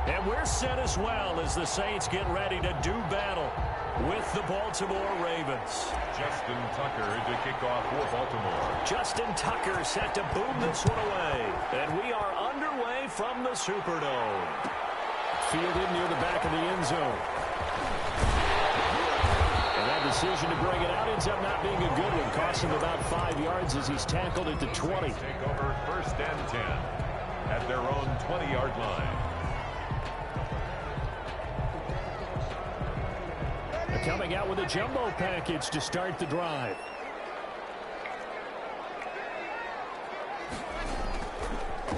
And we're set as well as the Saints get ready to do battle with the Baltimore Ravens. Justin Tucker to kick off for Baltimore. Justin Tucker set to boom this one away. And we are underway from the Superdome. Fielded near the back of the end zone. And that decision to bring it out ends up not being a good one. Costs him about 5 yards as he's tackled at the 20. Take over 1st and 10 at their own 20-yard line. Coming out with a jumbo package to start the drive.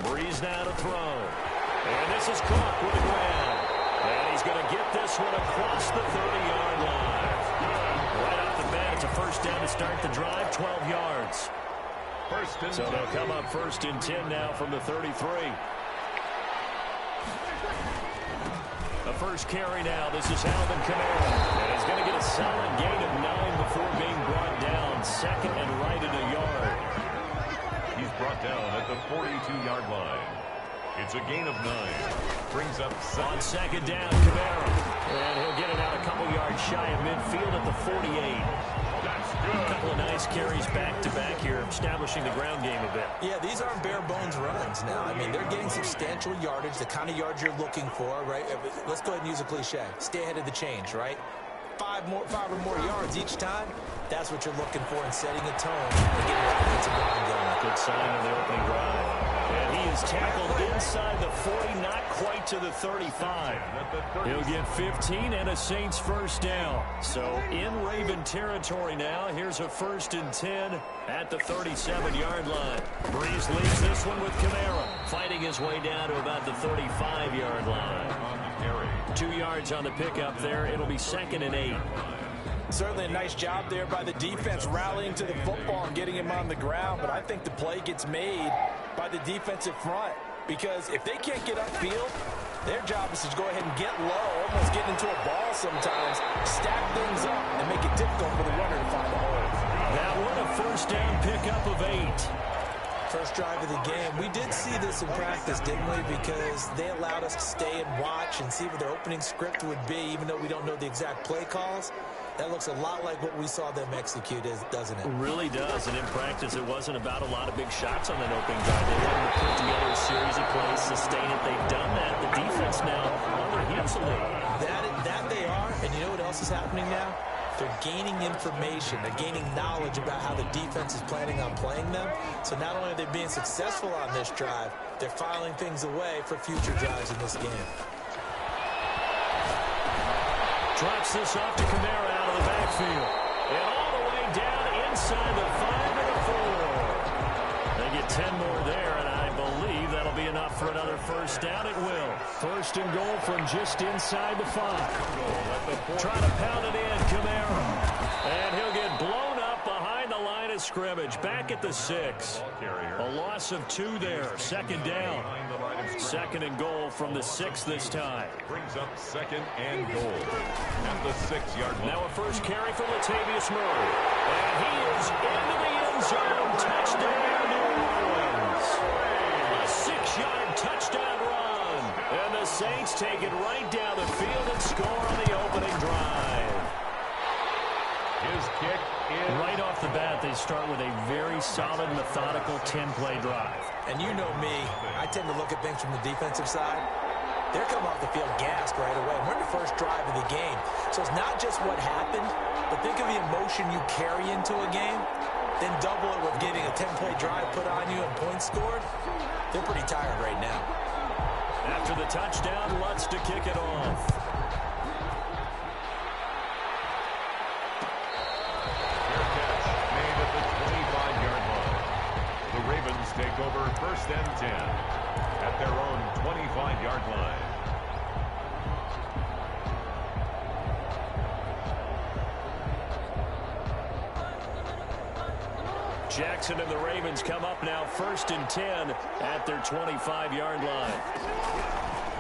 Breeze now to throw. And this is caught with the ground. And he's going to get this one across the 30-yard line. Right off the bat, it's a first down to start the drive, 12 yards. So they'll come up 1st and 10 now from the 33. The first carry now. This is Alvin Kamara. And he's going to get a solid gain of 9 before being brought down. 2nd and right at a yard. He's brought down at the 42-yard line. It's a gain of 9. Brings up on 2nd down, Kamara. And he'll get it out a couple yards shy of midfield at the 48. That's good. A couple of nice carries back-to-back here, establishing the ground game a bit. Yeah, these aren't bare-bones runs now. I mean, they're getting substantial yardage, the kind of yards you're looking for, right? Let's go ahead and use a cliche. Stay ahead of the change, right? 5 or more yards each time. That's what you're looking for in setting a tone and getting your offensive line going. Good sign of the opening drive. And he is tackled inside the 40, not quite to the 35. He'll get 15 and a Saints first down. So in Raven territory now. Here's a 1st and 10 at the 37-yard line. Breeze leads this one with Kamara, fighting his way down to about the 35-yard line. 2 yards on the pickup there. It'll be 2nd and 8. Certainly a nice job there by the defense rallying to the football and getting him on the ground. But I think the play gets made by the defensive front, because if they can't get upfield, their job is to go ahead and get low, almost get into a ball sometimes, stack things up, and make it difficult for the runner to find a hole. That one a first down pickup of 8. First drive of the game. We did see this in practice, didn't we? Because they allowed us to stay and watch and see what their opening script would be, even though we don't know the exact play calls. That looks a lot like what we saw them execute, doesn't it? It really does. And in practice, it wasn't about a lot of big shots on that opening drive. They wanted to put together a series of plays, sustain it. They've done that. The defense now on their heels a little. That they are. And you know what else is happening now? They're gaining information. They're gaining knowledge about how the defense is planning on playing them. So not only are they being successful on this drive, they're filing things away for future drives in this game. Drops this off to Kamara out of the backfield. And all the way down inside the 5 and a 4. They get 10 more there, and I believe that'll be enough for another first down. It will. 1st and goal from just inside the 5. Trying to pound it in, Kamara. And he'll get blown up behind the line of scrimmage. Back at the 6. A loss of 2 there. 2nd down. 2nd and goal from the 6 this time. Brings up 2nd and goal at the 6-yard line. Now a first carry from Latavius Murray. And he is into the end zone. Touchdown, New Orleans. A 6-yard touchdown run. And the Saints take it right down the field and score on the opening drive. His kick is right off the bat. They start with a very solid, methodical 10-play drive. And you know me, I tend to look at things from the defensive side. They're coming off the field gassed right away. We're in the first drive of the game. So it's not just what happened, but think of the emotion you carry into a game, then double it with getting a 10-play drive put on you and points scored. They're pretty tired right now. After the touchdown, Lutz to kick it off. Ravens take over 1st and 10 at their own 25-yard line. Jackson and the Ravens come up now 1st and 10 at their 25-yard line.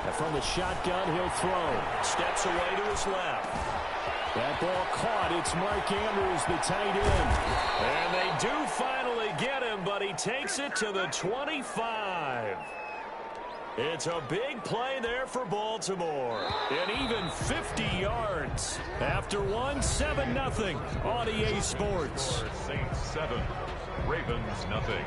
And from the shotgun, he'll throw. Steps away to his left. That ball caught. It's Mark Andrews, the tight end. And they do finally get him, but he takes it to the 25. It's a big play there for Baltimore. And even 50 yards. After 7-0 on EA Sports. Saints 7, Ravens nothing.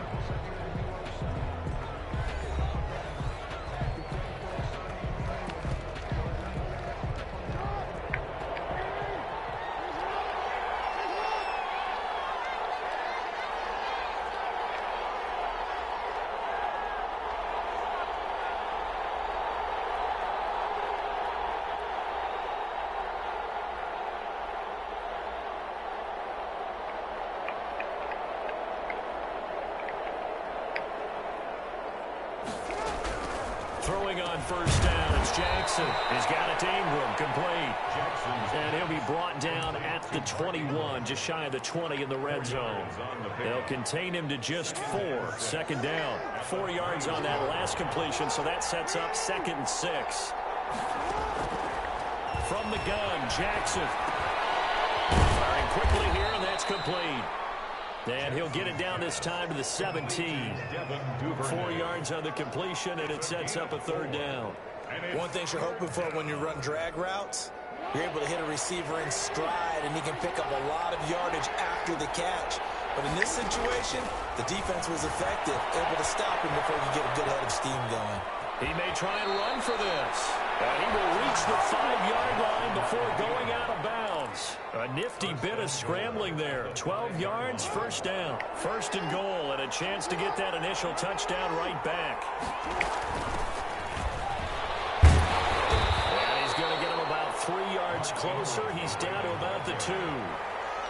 Throwing on first down, it's Jackson. He's got it to Ingram, complete. And he'll be brought down at the 21, just shy of the 20 in the red zone. They'll contain him to just 4. Second down, 4 yards on that last completion, so that sets up 2nd and 6. From the gun, Jackson. Firing quickly here, and that's complete. And he'll get it down this time to the 17. 4 yards on the completion, and it sets up a 3rd down. One thing you're hoping for when you run drag routes, you're able to hit a receiver in stride, and he can pick up a lot of yardage after the catch. But in this situation, the defense was effective, able to stop him before you get a good head of steam going. He may try and run for this. And he will reach the 5-yard line before going out of bounds. A nifty bit of scrambling there. 12 yards, first down. 1st and goal, and a chance to get that initial touchdown right back. And he's going to get him about 3 yards closer. He's down to about the 2.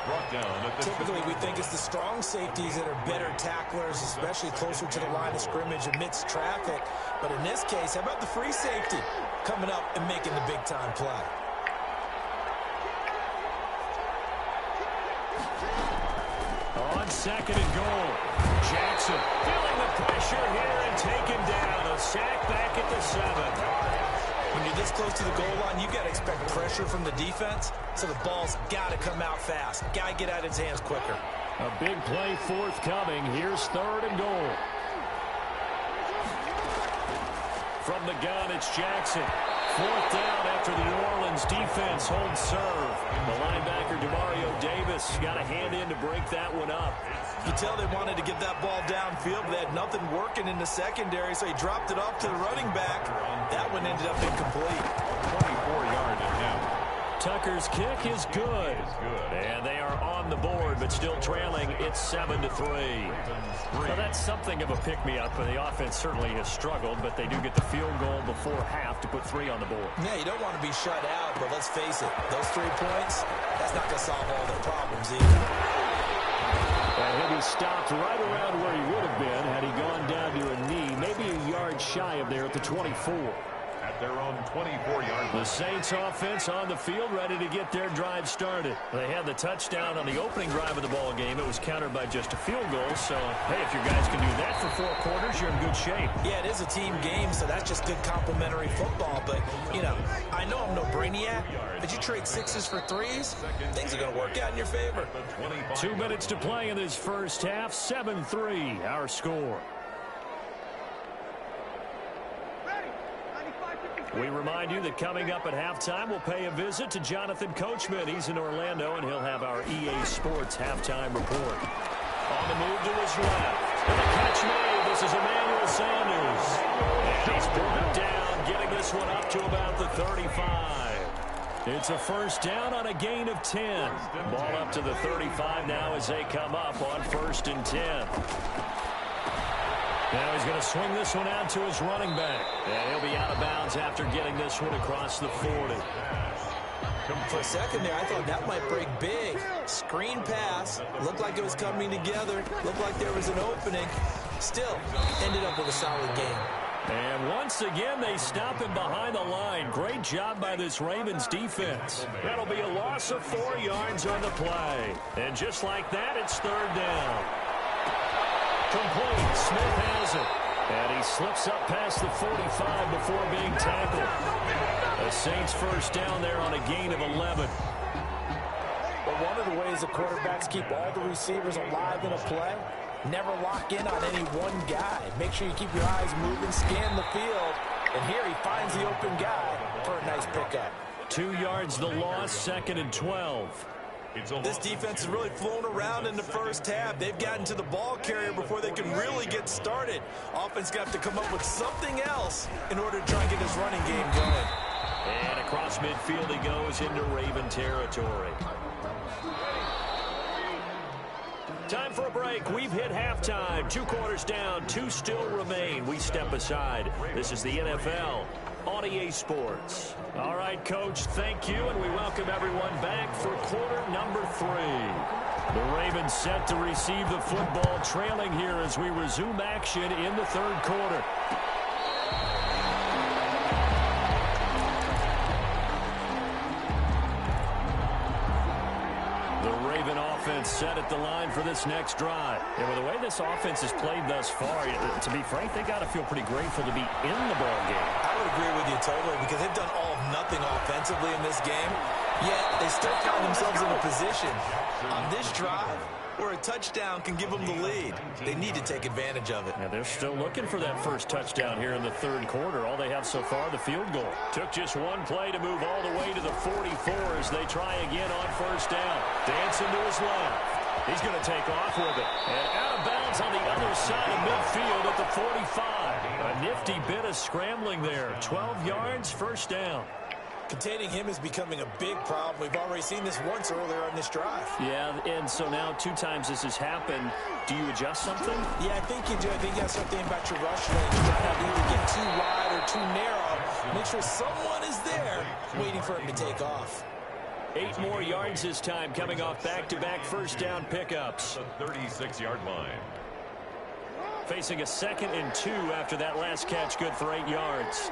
Brought down at the Typically, we think it's the strong safeties that are better tacklers, especially closer to the line of scrimmage amidst traffic. But in this case, how about the free safety coming up and making the big-time play? On 2nd and goal, Jackson feeling the pressure here and taken down. A sack back at the 7. When you're this close to the goal line, you got to expect pressure from the defense, so the ball's got to come out fast. Got to get out of his hands quicker. A big play forthcoming. Here's 3rd and goal. From the gun, it's Jackson. 4th down after the New Orleans defense holds serve. The linebacker, Demario Davis, got a hand in to break that one up. You can tell they wanted to get that ball downfield, but they had nothing working in the secondary, so he dropped it off to the running back. That one ended up incomplete. 24-yard attempt. Tucker's kick is good. And they are on the board, but still trailing. It's 7-3. Well, that's something of a pick-me-up, and the offense certainly has struggled, but they do get the field goal before half to put 3 on the board. Yeah, you don't want to be shut out, but let's face it, those 3 points, that's not going to solve all their problems either. And he'll be stopped right around where he would have been had he gone down to a knee, maybe a yard shy of there at the 24. At their own 24-yard line. The Saints offense on the field ready to get their drive started. They had the touchdown on the opening drive of the ball game. It was countered by just a field goal. So, hey, if your guys can do that for 4 quarters, you're in good shape. Yeah, it is a team game, so that's just good complimentary football. But, you know, I know I'm no brainiac, but you trade 6s for 3s, things are going to work out in your favor. 2 minutes to play in this first half. 7-3, our score. We remind you that coming up at halftime, we'll pay a visit to Jonathan Coachman. He's in Orlando, and he'll have our EA Sports halftime report. On the move to his left. And the catch made. This is Emmanuel Sanders. And he's brought down, getting this one up to about the 35. It's a first down on a gain of 10. Ball up to the 35 now as they come up on 1st and 10. Now he's going to swing this one out to his running back. And he'll be out of bounds after getting this one across the 40. For a second there, I thought that might break big. Screen pass. Looked like it was coming together. Looked like there was an opening. Still, ended up with a solid game. And once again, they stop him behind the line. Great job by this Ravens defense. That'll be a loss of 4 yards on the play. And just like that, it's 3rd down. Complete. Smith has it. And he slips up past the 45 before being tackled. The Saints first down there on a gain of 11. But one of the ways the quarterbacks keep all the receivers alive in a play, never lock in on any one guy. Make sure you keep your eyes moving, scan the field, And here he finds the open guy for a nice pickup. 2 yards the loss, 2nd and 12. This defense has really flown around in the first half. They've gotten to the ball carrier before they can really get started. Offense got to come up with something else in order to try and get this running game going. And across midfield he goes into Raven territory. Time for a break. We've hit halftime. 2 quarters down, 2 still remain. We step aside. This is the NFL on EA Sports. All right, Coach, thank you, and we welcome everyone back for quarter number 3. The Ravens set to receive the football, trailing here as we resume action in the 3rd quarter. Set at the line for this next drive. And with the way this offense has played thus far, to be frank, they got to feel pretty grateful to be in the ball game. I would agree with you totally because they've done all of nothing offensively in this game, yet they still find themselves in a position on this drive where a touchdown can give them the lead. They need to take advantage of it. Yeah, they're still looking for that first touchdown here in the 3rd quarter. All they have so far, the field goal. Took just one play to move all the way to the 44 as they try again on 1st down. Dancing to his left. He's going to take off with it. And out of bounds on the other side of midfield at the 45. A nifty bit of scrambling there. 12 yards, 1st down. Containing him is becoming a big problem. We've already seen this once earlier on this drive. Yeah, and so now 2 times this has happened. Do you adjust something? Yeah, I think you do. I think you have something about your rush lanes. Try not to either get too wide or too narrow. Make sure someone is there waiting for him to take off. 8 more yards this time coming off back-to-back 1st down pickups. The 36-yard line. Facing a 2nd and 2 after that last catch, good for 8 yards.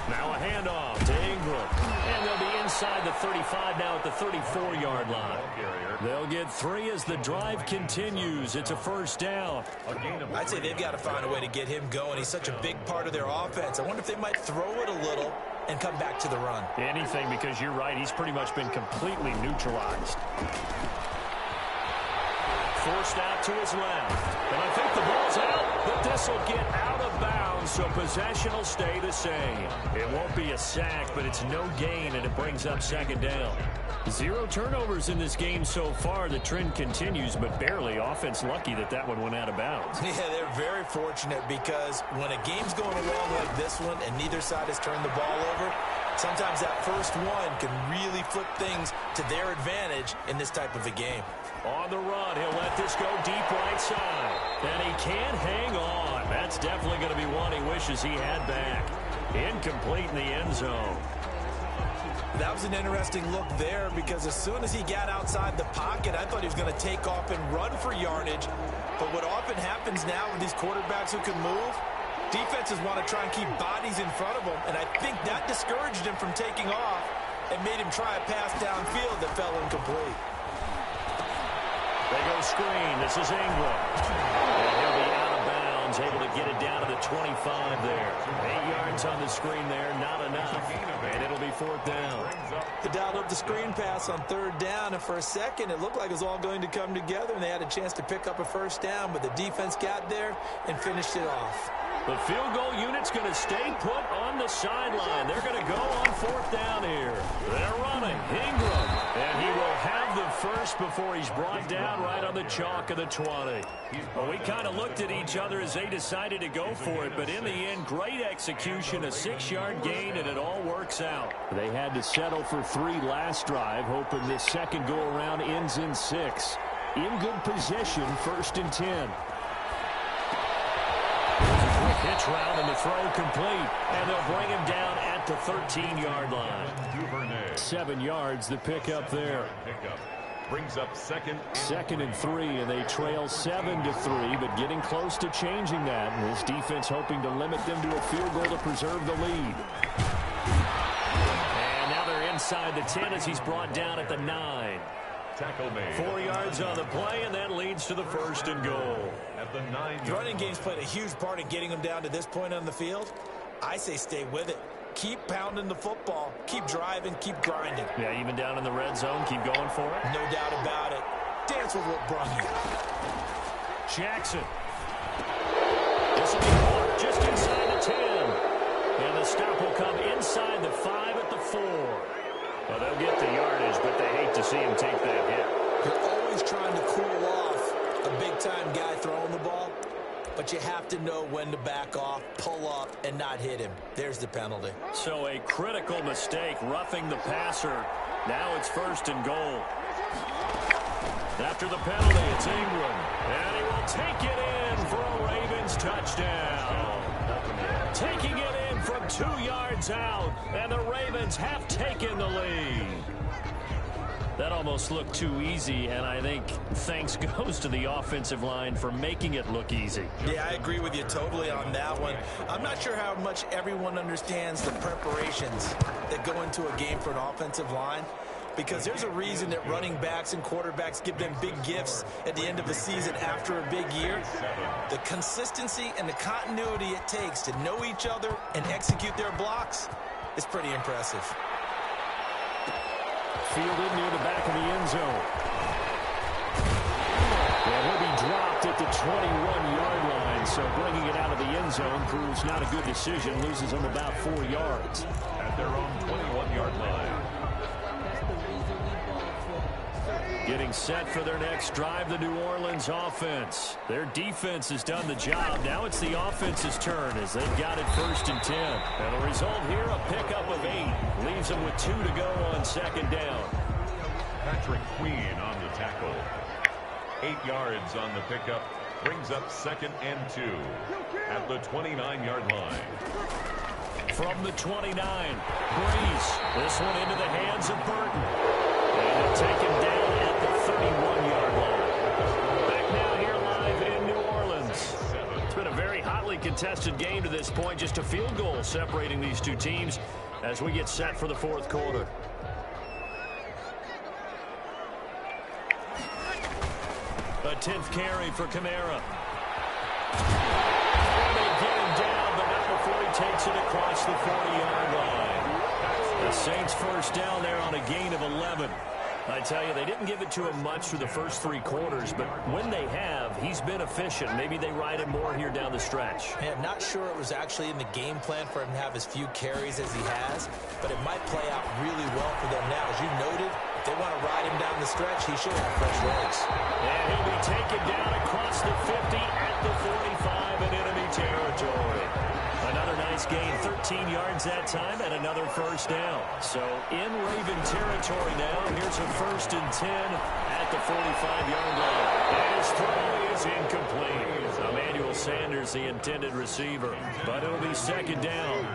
Now a handoff to Ingram. And they'll be inside the 35 now at the 34-yard line. They'll get 3 as the drive continues. It's a 1st down. I'd say they've got to find a way to get him going. He's such a big part of their offense. I wonder if they might throw it a little and come back to the run. Anything, because you're right. He's pretty much been completely neutralized. Forced out to his left. And I think the ball's out, but this will get out of bounds, so possession will stay the same. It won't be a sack, but it's no gain, and it brings up 2nd down. 0 turnovers in this game so far. The trend continues, but barely. Offense lucky that one went out of bounds. Yeah, they're very fortunate because when a game's going along like this one and neither side has turned the ball over, sometimes that first one can really flip things to their advantage in this type of a game. On the run, he'll let this go deep right side. And he can't hang on. That's definitely going to be one he wishes he had back. Incomplete in the end zone. That was an interesting look there because as soon as he got outside the pocket, I thought he was going to take off and run for yardage. But what often happens now with these quarterbacks who can move, defenses want to try and keep bodies in front of them. And I think that discouraged him from taking off and made him try a pass downfield that fell incomplete. They go screen. This is Ingram. And he'll be out of bounds, able to get it down to the 25 there. 8 yards on the screen there, not enough. And it'll be 4th down. They dialed up the screen pass on 3rd down, and for a second it looked like it was all going to come together, and they had a chance to pick up a 1st down, but the defense got there and finished it off. The field goal unit's going to stay put on the sideline. They're going to go on 4th down here. They're running. Ingram. And he will have the first before he's brought down right on the chalk of the 20. Well, we kind of looked at each other as they decided to go for it, but in the end, great execution, a 6-yard gain, and it all works out. They had to settle for 3 last drive, hoping this second go-around ends in 6. In good position, 1st and 10. Pitch route and the throw complete. And they'll bring him down at the 13-yard line. 7 yards, the pickup there. Brings up 2nd and 3, and they trail 7-3, but getting close to changing that. And this defense hoping to limit them to a field goal to preserve the lead. And now they're inside the 10 as he's brought down at the 9. Tackle made. 4 yards on the play, and that leads to the 1st and goal. At the 9. The running game's played a huge part in getting them down to this point on the field. I say stay with it. Keep pounding the football. Keep driving. Keep grinding. Yeah, even down in the red zone, keep going for it. No doubt about it. Dance with what brung you. Jackson. This will be caught just inside the 10. And the stop will come inside the 5 at the 4. Well, they'll get the yardage, but they hate to see him take that hit. You're always trying to cool off a big-time guy throwing the ball, but you have to know when to back off, pull up, and not hit him. There's the penalty. So a critical mistake, roughing the passer. Now it's 1st and goal. After the penalty, it's Ingram. And he will take it in for a Ravens touchdown. Taking it in from 2 yards out, and the Ravens have taken the lead. That almost looked too easy, and I think thanks goes to the offensive line for making it look easy. Yeah, I agree with you totally on that one. I'm not sure how much everyone understands the preparations that go into a game for an offensive line, because there's a reason that running backs and quarterbacks give them big gifts at the end of the season after a big year. The consistency and the continuity it takes to know each other and execute their blocks is pretty impressive. Fielded near the back of the end zone. And he'll be dropped at the 21-yard line, so bringing it out of the end zone proves not a good decision. Loses him about 4 yards. At their own 21-yard line. Getting set for their next drive, the New Orleans offense. Their defense has done the job. Now it's the offense's turn as they've got it 1st and 10. And the result here, a pickup of 8. Leaves them with 2 to go on 2nd down. Patrick Queen on the tackle. 8 yards on the pickup. Brings up 2nd and 2 at the 29-yard line. From the 29, Breeze. This one into the hands of Burton. And taken down at the 31-yard line. Back now here live in New Orleans. It's been a very hotly contested game to this point. Just a field goal separating these two teams as we get set for the 4th quarter. A 10th carry for Kamara. And they get him down, but not before he takes it across the 40-yard line. The Saints 1st down there on a gain of 11. I tell you, they didn't give it to him much through the first 3 quarters, but when they have, he's been efficient. Maybe they ride him more here down the stretch. Yeah, I'm not sure it was actually in the game plan for him to have as few carries as he has, but it might play out really well for them now. As you noted, if they want to ride him down the stretch, he should have fresh legs. And he'll be taken down across the 50 at the 45 in enemy territory. Another nice gain, 13 yards that time, and another 1st down. So in Raven territory now, here's a 1st and 10 at the 45-yard line. And his throw is incomplete. Emmanuel Sanders, the intended receiver, but it'll be 2nd down.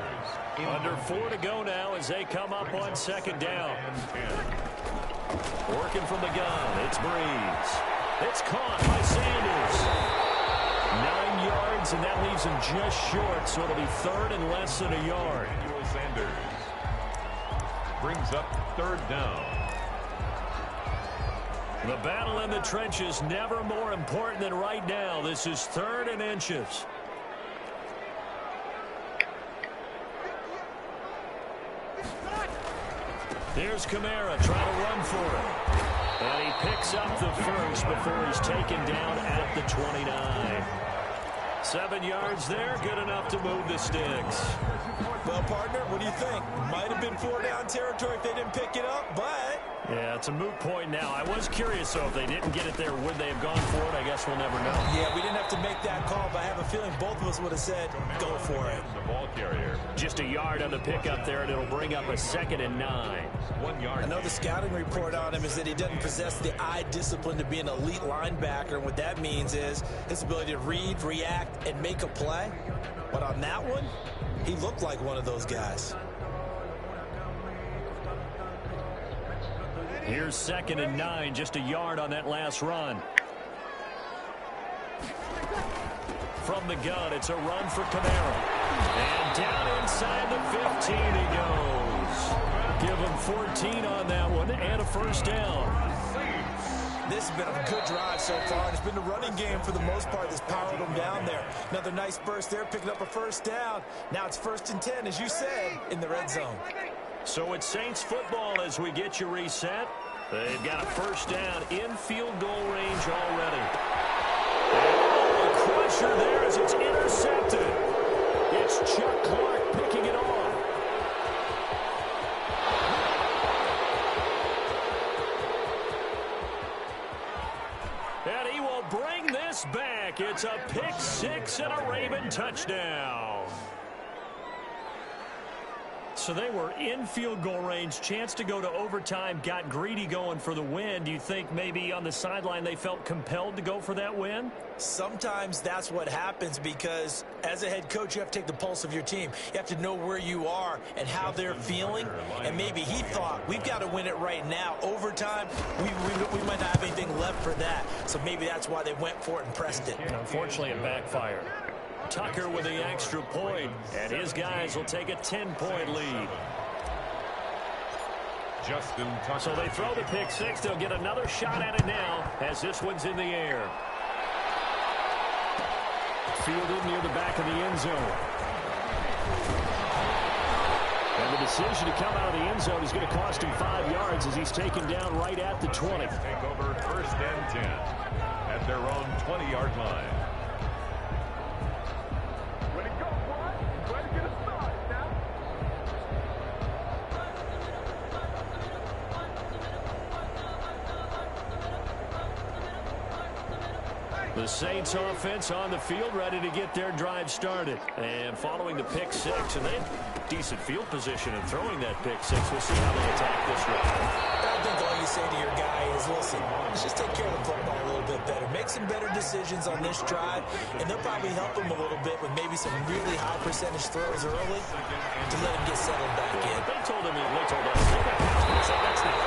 Under 4 to go now as they come up on 2nd down. Working from the gun, it's Breeze. It's caught by Sanders. 9 yards, and that leaves him just short, so it'll be 3rd and less than a yard. Sanders brings up 3rd down. The battle in the trenches never more important than right now. This is 3rd and inches. Here's Kamara trying to run for it. And he picks up the 1st before he's taken down at the 29. 7 yards there, good enough to move the sticks. Well, partner, what do you think? Might have been 4 down territory if they didn't pick it up, but... Yeah, it's a moot point now. I was curious, though, if they didn't get it there, would they have gone for it? I guess we'll never know. Yeah, we didn't have to make that call, but I have a feeling both of us would have said, go for it. The ball carrier. Just a yard on the pickup there, and it'll bring up a 2nd and 9. 1 yard. I know the scouting report on him is that he doesn't possess the eye discipline to be an elite linebacker, and what that means is his ability to read, react, and make a play. But on that one, he looked like one of those guys. Here's 2nd and 9, just a yard on that last run. From the gun, it's a run for Kamara. And down inside the 15 he goes. Give him 14 on that one and a 1st down. This has been a good drive so far, and it's been the running game for the most part that's powered them down there. Another nice burst there, picking up a 1st down. Now it's 1st and 10, as you said, in the red zone. So it's Saints football as we get you reset. They've got a 1st down in field goal range already. And pressure there as it's intercepted. It's Chuck Clark picking it off. And he will bring this back. It's a pick six and a Raven touchdown. So they were in field goal range, chance to go to overtime, got greedy going for the win. Do you think maybe on the sideline they felt compelled to go for that win? Sometimes that's what happens because as a head coach, you have to take the pulse of your team. You have to know where you are and how they're feeling. And maybe he thought, we've got to win it right now. Overtime, we might not have anything left for that. So maybe that's why they went for it and pressed it. And unfortunately, it backfired. Tucker with the extra point, and his guys will take a 10-point lead. Justin Tucker. So they throw the pick six. They'll get another shot at it now as this one's in the air. Fielded near the back of the end zone. And the decision to come out of the end zone is going to cost him 5 yards as he's taken down right at the 20. Take over 1st and 10 at their own 20-yard line. The Saints offense on the field, ready to get their drive started. And following the pick six, and they have decent field position in throwing that pick six. We'll see how they attack this drive. I think all you say to your guy is, listen, let's just take care of the football a little bit better. Make some better decisions on this drive, and they'll probably help him a little bit with maybe some really high percentage throws early to let him get settled back in. They told him, they told us, that's not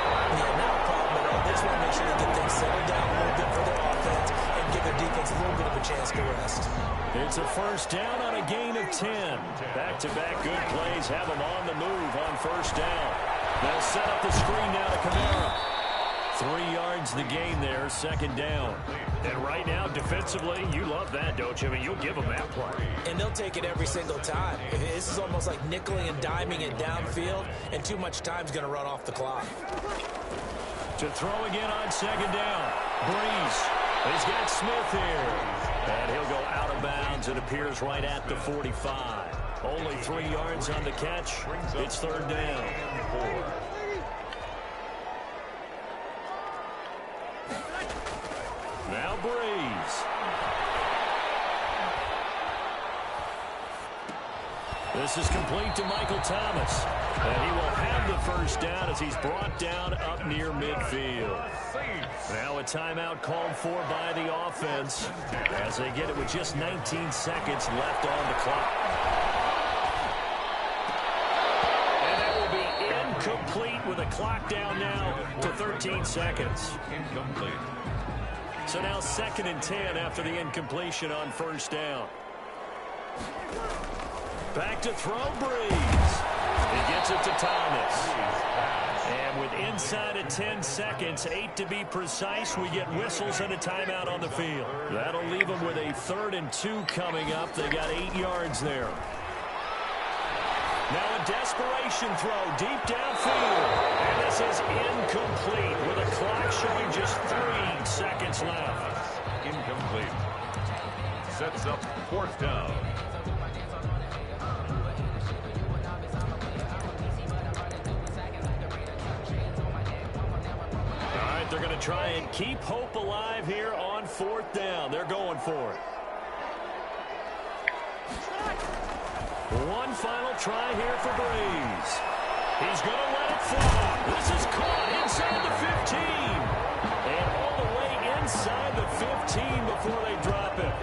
not a problem at all. They just want to make sure they get things settled down a little bit for their offense and give their defense a little bit of a chance to rest. It's a first down on a gain of 10. Back-to-back good plays have them on the move on first down. They'll set up the screen now to Kamara. 3 yards the gain there, second down. And right now, defensively, you love that, don't you? I mean, you'll give them that play. And they'll take it every single time. This is almost like nickeling and diming it downfield, and too much time's going to run off the clock. To throw again on second down. Breeze. He's got Smith here. And he'll go out of bounds. It appears right at the 45. Only 3 yards on the catch. It's third down. Now Breeze. This is complete to Michael Thomas. And he will have the first down as he's brought down up near midfield. Now a timeout called for by the offense as they get it with just 19 seconds left on the clock. And that will be incomplete with a clock down now to 13 seconds. Incomplete. So now 2nd and 10 after the incompletion on first down. Back to throw Breeze. He gets it to Thomas. And with inside of 10 seconds, 8 to be precise, we get whistles and a timeout on the field. That'll leave them with a 3rd and 2 coming up. They got 8 yards there. Now a desperation throw deep downfield. And this is incomplete with a clock showing just 3 seconds left. Incomplete. Sets up 4th down. They're going to try and keep hope alive here on 4th down. They're going for it. One final try here for Breeze. He's going to let it fly. This is caught inside the 15. And all the way inside the 15 before they drop it.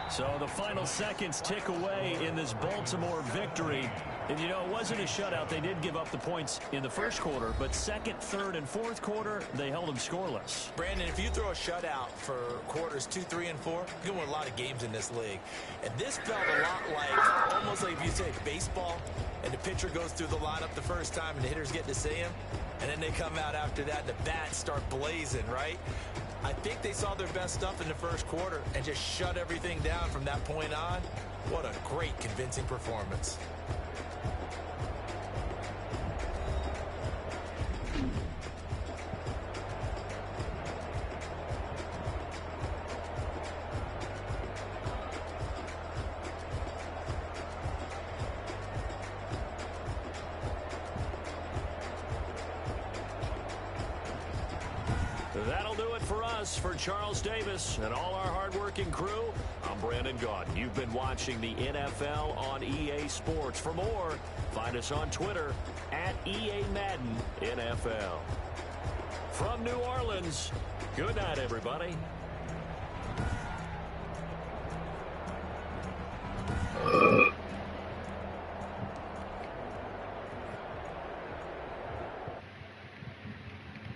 So the final seconds tick away in this Baltimore victory. And, you know, it wasn't a shutout. They did give up the points in the first quarter, but 2nd, 3rd, and 4th quarter, they held them scoreless. Brandon, if you throw a shutout for quarters 2, 3, and 4, you can win a lot of games in this league. And this felt a lot like, almost like if you say baseball, and the pitcher goes through the lineup the first time and the hitters get to see him, and then they come out after that and the bats start blazing, right? I think they saw their best stuff in the first quarter and just shut everything down from that point on. What a great, convincing performance. That'll do it for us. For Charles Davis and all our hardworking crew, I'm Brandon Gaudin. You've been watching the NFL on EA Sports. For more, find us on Twitter at EA Madden NFL. From New Orleans, good night, everybody.